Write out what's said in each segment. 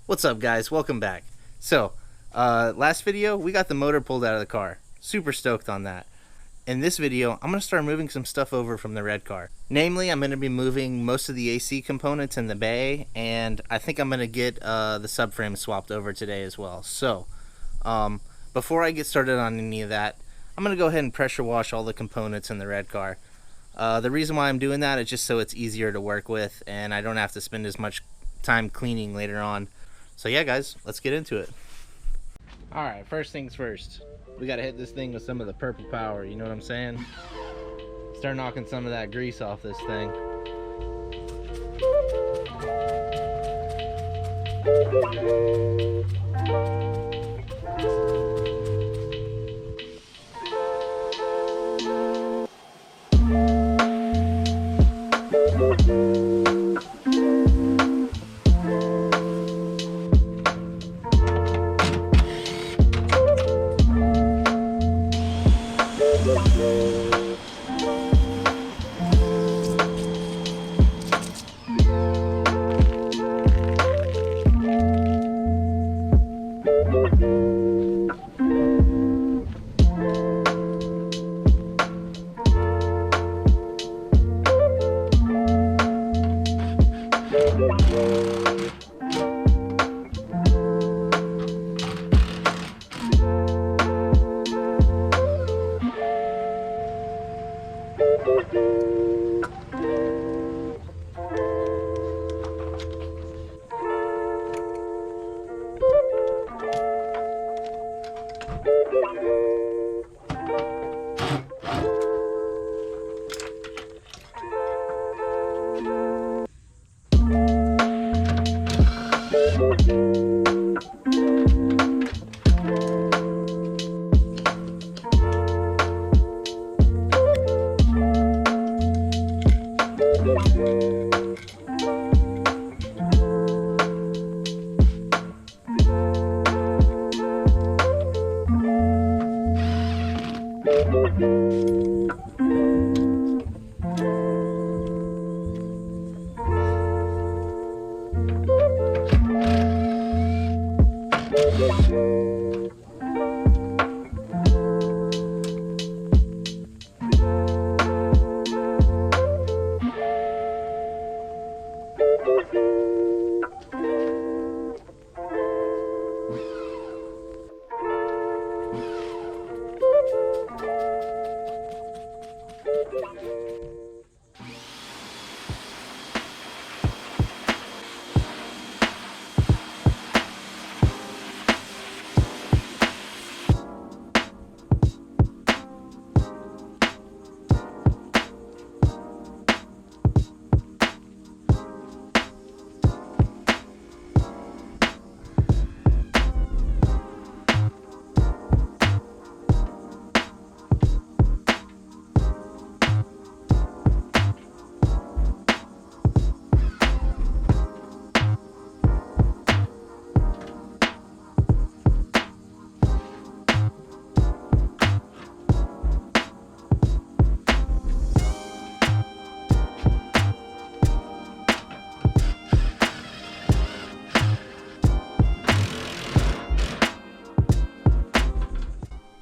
What's up, guys? Welcome back. So, last video, we got the motor pulled out of the car. Super stoked on that. In this video, I'm going to start moving some stuff over from the red car. Namely, I'm going to be moving most of the AC components in the bay, and I think I'm going to get the subframe swapped over today as well. So, before I get started on any of that, I'm going to go ahead and pressure wash all the components in the red car. The reason why I'm doing that is just so it's easier to work with, and I don't have to spend as much time cleaning later on. So yeah, guys, let's get into it. Alright, first things first. We gotta hit this thing with some of the purple power, you know what I'm saying? Start knocking some of that grease off this thing.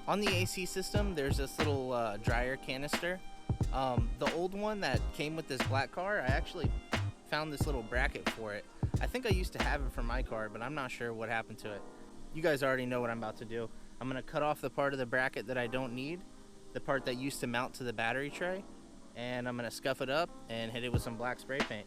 On the AC system, there's this little dryer canister. The old one that came with this black car, I actually found this little bracket for it. I think I used to have it for my car, but I'm not sure what happened to it. You guys already know what I'm about to do. I'm going to cut off the part of the bracket that I don't need, the part that used to mount to the battery tray, and I'm going to scuff it up and hit it with some black spray paint.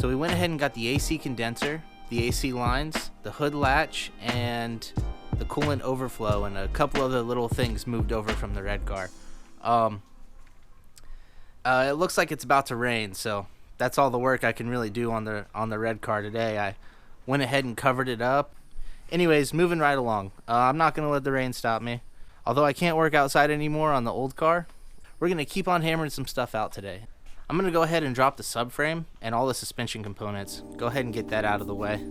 So we went ahead and got the AC condenser, the AC lines, the hood latch, and the coolant overflow, and a couple other little things moved over from the red car. It looks like it's about to rain, so that's all the work I can really do on the red car today. I went ahead and covered it up. Anyways, moving right along. I'm not going to let the rain stop me. Although I can't work outside anymore on the old car, we're going to keep on hammering some stuff out today. I'm going to go ahead and drop the subframe and all the suspension components. Go ahead and get that out of the way.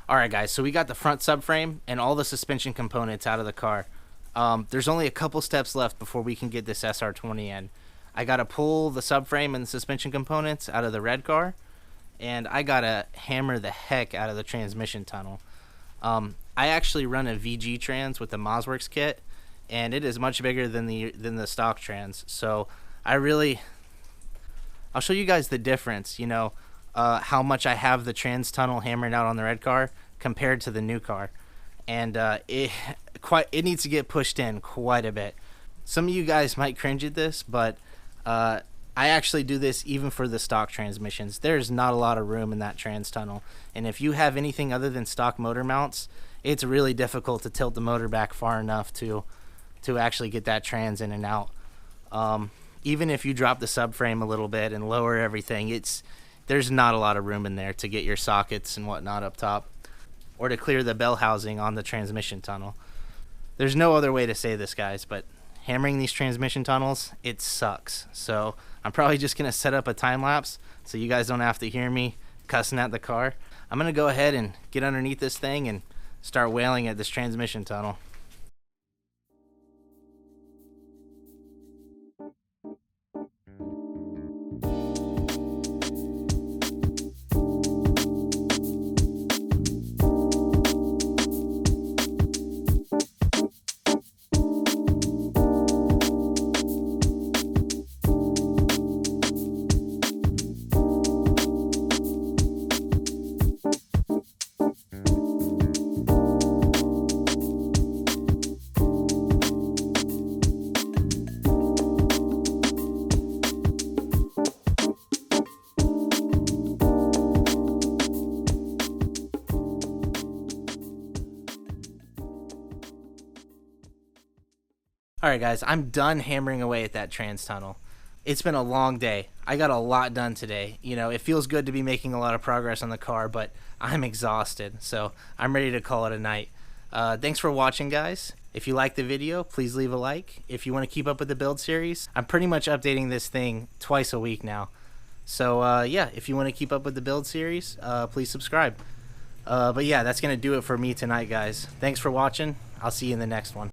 Alright guys, so we got the front subframe and all the suspension components out of the car. There's only a couple steps left before we can get this SR20 in. I gotta pull the subframe and the suspension components out of the red car, and I gotta hammer the heck out of the transmission tunnel. I actually run a VG trans with the mazworx kit, and it is much bigger than the stock trans. So I'll show you guys the difference, you know, how much I have the trans tunnel hammered out on the red car compared to the new car, and it needs to get pushed in quite a bit. Some of you guys might cringe at this, but I actually do this even for the stock transmissions. There's not a lot of room in that trans tunnel, and if you have anything other than stock motor mounts, it's really difficult to tilt the motor back far enough to actually get that trans in and out. Even if you drop the subframe a little bit and lower everything, there's not a lot of room in there to get your sockets and whatnot up top, or to clear the bell housing on the transmission tunnel. There's no other way to say this, guys, but hammering these transmission tunnels, it sucks. So I'm probably just going to set up a time lapse so you guys don't have to hear me cussing at the car. I'm going to go ahead and get underneath this thing and start wailing at this transmission tunnel. Alright guys, I'm done hammering away at that trans tunnel. It's been a long day. I got a lot done today. You know, it feels good to be making a lot of progress on the car, but I'm exhausted, so I'm ready to call it a night. Thanks for watching, guys. If you liked the video, please leave a like. If you want to keep up with the build series, I'm pretty much updating this thing twice a week now. So yeah, if you want to keep up with the build series, please subscribe. But yeah, that's going to do it for me tonight, guys. Thanks for watching. I'll see you in the next one.